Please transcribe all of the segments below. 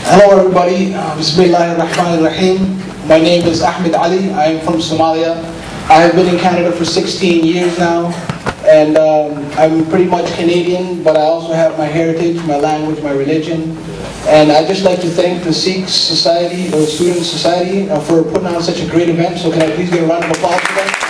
Hello everybody, Bismillahirrahmanirrahim. My name is Ahmed Ali, I am from Somalia. I have been in Canada for 16 years now, and I'm pretty much Canadian, but I also have my heritage, my language, my religion. And I'd just like to thank the Sikh Society, or Student Society, for putting on such a great event. So can I please get a round of applause for them?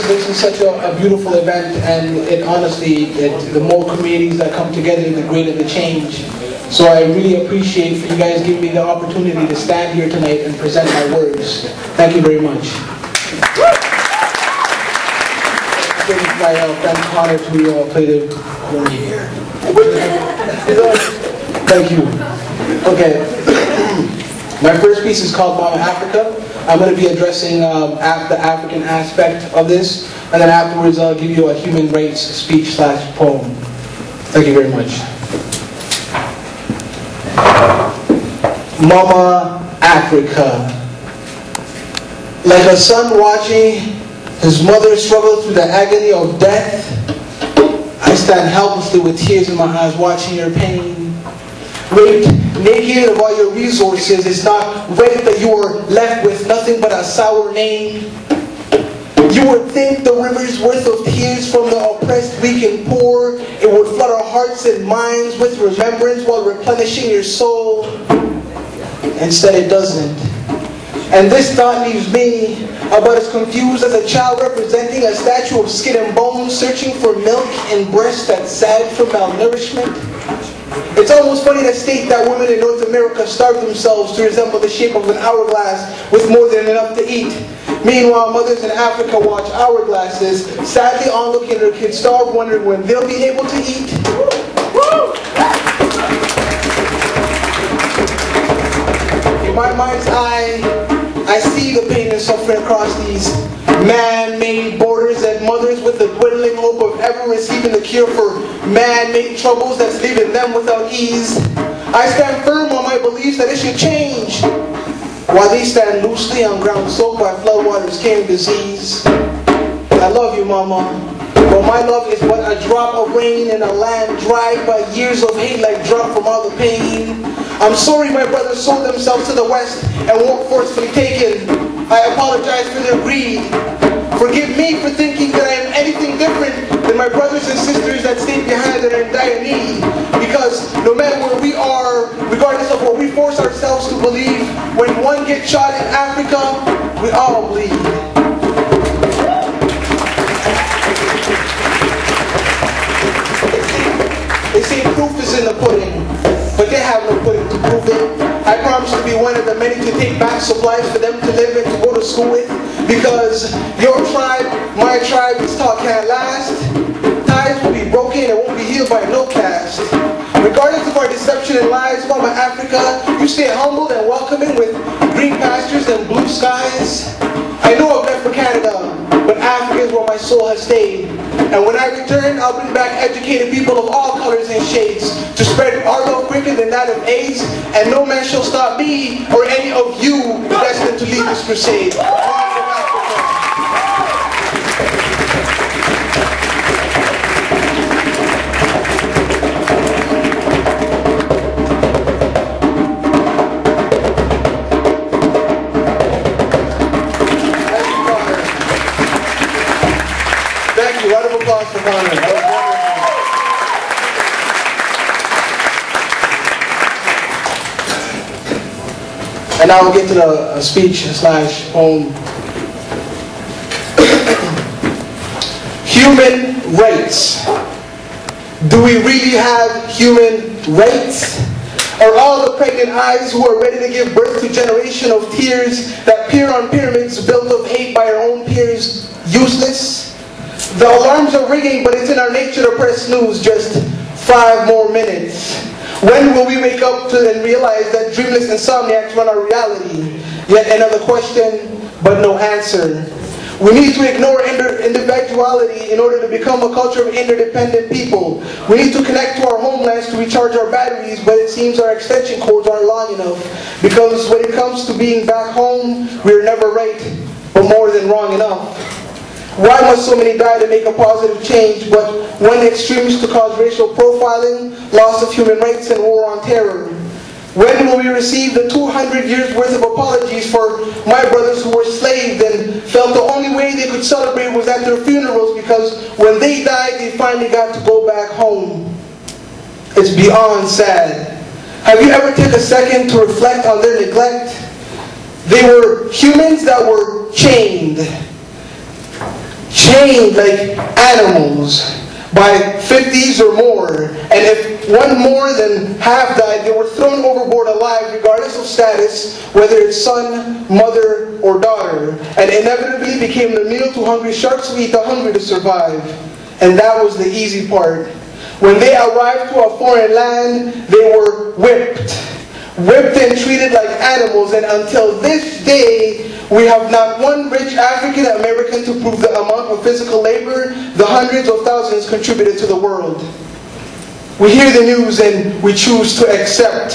This is such a beautiful event, and the more communities that come together, the greater the change. So I really appreciate for you guys giving me the opportunity to stand here tonight and present my words. Thank you very much. It's my friend Connor to play the horn here. Thank you. Okay. My first piece is called Mama Africa. I'm going to be addressing the African aspect of this, and then afterwards I'll give you a human rights speech/poem. Thank you very much. Mama Africa. Like a son watching his mother struggle through the agony of death, I stand helplessly with tears in my eyes watching your pain. Raped naked of all your resources, it's not rape that you are left with nothing but a sour name. You would think the river's worth of tears from the oppressed, weak and poor, it would flood our hearts and minds with remembrance while replenishing your soul. Instead it doesn't. And this thought leaves me about as confused as a child representing a statue of skin and bones, searching for milk and breast that's sad from malnourishment. It's almost funny to state that women in North America starve themselves to resemble the shape of an hourglass with more than enough to eat. Meanwhile, mothers in Africa watch hourglasses, sadly onlooking their kids starve, wondering when they'll be able to eat. In my mind's eye, I see the pain and suffering across these man-made borders, and mothers with the dwindling hope of ever receiving the cure for man-made troubles that's leaving them without ease. I stand firm on my beliefs that it should change, while they stand loosely on ground soaked by floodwaters carrying disease. I love you, Mama, but my love is but a drop of rain in a land dried by years of hate, like drought from all the pain. I'm sorry my brothers sold themselves to the West and weren't forcefully taken. I apologize for their greed. Forgive me for thinking that I am anything different than my brothers and sisters that stayed behind that are in dire need. Because no matter where we are, regardless of what we force ourselves to believe, when one gets shot in Africa, we all bleed. They say proof is in the pudding, but they have no pudding to prove it. I promise to be one of the many to take back supplies for them to live and to go to school with. Because your tribe, my tribe, this talk can't last. Ties will be broken and won't be healed by no caste. Regardless of our deception and lies, Mama Africa, you stay humble and welcoming with green pastures and blue skies. I know I've left for Canada, but Africa is where my soul has stayed. And when I return, I'll bring back educated people of all colors and shades to spread our love quicker than that of AIDS, and no man shall stop me or any of you destined to lead this crusade. Thank you. Round of applause for Connor. And now we'll get to the speech/poem. Human rights. Do we really have human rights? Are all the pregnant eyes who are ready to give birth to a generation of tears that peer on pyramids built of hate by our own peers useless? The alarms are ringing, but it's in our nature to press snooze. Just 5 more minutes. When will we wake up to and realize that dreamless insomniacs run our reality? Yet another question, but no answer. We need to ignore individuality in order to become a culture of interdependent people. We need to connect to our homelands to recharge our batteries, but it seems our extension cords aren't long enough. Because when it comes to being back home, we're never right, but more than wrong enough. Why must so many die to make a positive change, but when extremists to cause racial profiling, loss of human rights, and war on terror? When will we receive the 200 years worth of apologies for my brothers who were slaved and felt the only way they could celebrate was at their funerals because when they died, they finally got to go back home? It's beyond sad. Have you ever taken a second to reflect on their neglect? They were humans that were chained like animals by 50s or more. And if one more than half died, they were thrown overboard alive regardless of status, whether it's son, mother, or daughter. And inevitably became the meal to hungry sharks who eat the hungry to survive. And that was the easy part. When they arrived to a foreign land, they were whipped and treated like animals. And until this day, we have not one rich African American to prove the amount of physical labor the hundreds of thousands contributed to the world. We hear the news and we choose to accept.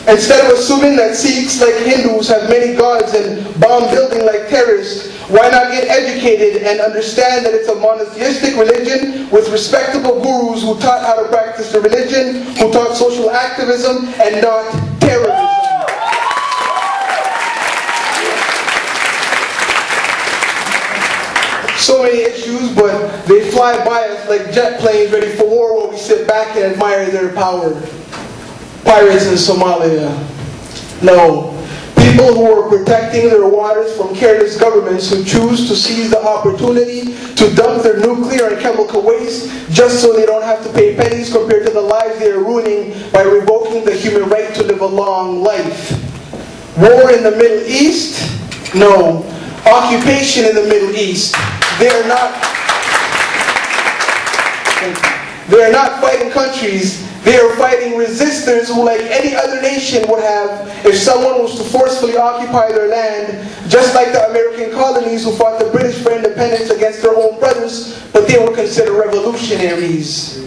Instead of assuming that Sikhs, like Hindus, have many gods and bomb building like terrorists, why not get educated and understand that it's a monotheistic religion with respectable gurus who taught how to practice the religion, who taught social activism and not terrorism? So many issues, but they fly by us like jet planes ready for war while we sit back and admire their power. Pirates in Somalia. No. People who are protecting their waters from careless governments who choose to seize the opportunity to dump their nuclear and chemical waste just so they don't have to pay pennies compared to the lives they are ruining by revoking the human right to live a long life. War in the Middle East? No. Occupation in the Middle East. They are not fighting countries. They are fighting resistors who, like any other nation would have if someone was to forcefully occupy their land, just like the American colonies who fought the British for independence against their own brothers, but they were considered revolutionaries.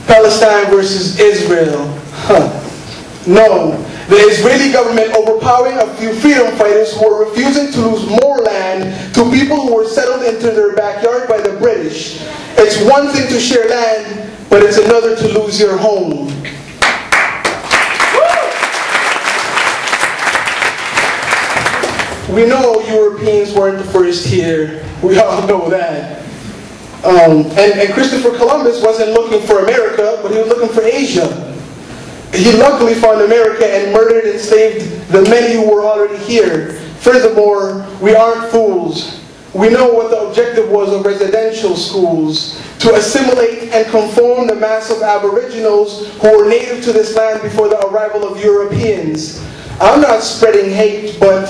Palestine versus Israel. No. The Israeli government overpowering a few freedom fighters who were refusing to lose more land to people who were settled into their backyard by the British. It's one thing to share land, but it's another to lose your home. We know Europeans weren't the first here. We all know that. And Christopher Columbus wasn't looking for America, but he was looking for Asia. He luckily found America and murdered and enslaved the many who were already here. Furthermore, we aren't fools. We know what the objective was of residential schools: to assimilate and conform the mass of Aboriginals who were native to this land before the arrival of Europeans. I'm not spreading hate, but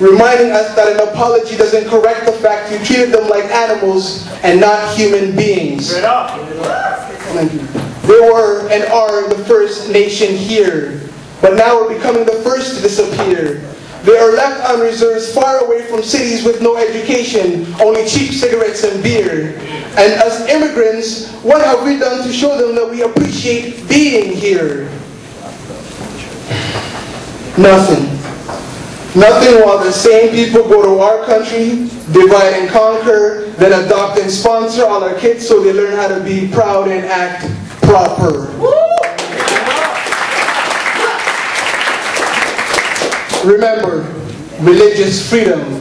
reminding us that an apology doesn't correct the fact you treated them like animals and not human beings. Thank you. They were and are the first nation here, but now we're becoming the first to disappear. They are left on reserves far away from cities with no education, only cheap cigarettes and beer. And as immigrants, what have we done to show them that we appreciate being here? Nothing. Nothing, while the same people go to our country, divide and conquer, then adopt and sponsor all our kids so they learn how to be proud and act proper. Remember, religious freedom.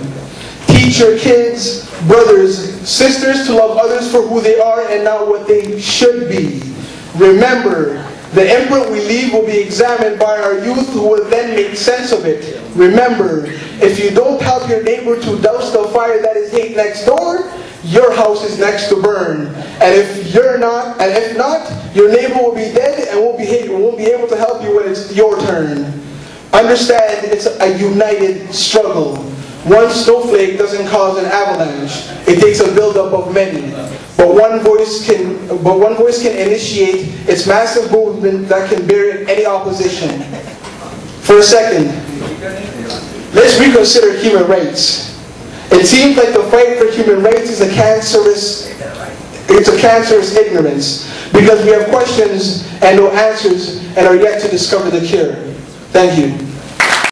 Teach your kids, brothers, sisters to love others for who they are and not what they should be. Remember, the imprint we leave will be examined by our youth who will then make sense of it. Remember, if you don't help your neighbor to douse the fire that is hate next door, your house is next to burn. And if not, your neighbor will be dead and won't be able to help you when it's your turn. Understand, it's a united struggle. One snowflake doesn't cause an avalanche. It takes a buildup of many. But one voice can initiate its massive movement that can bury any opposition. For a second, let's reconsider human rights. It seems like the fight for human rights is a cancerous ignorance, because we have questions and no answers and are yet to discover the cure. Thank you.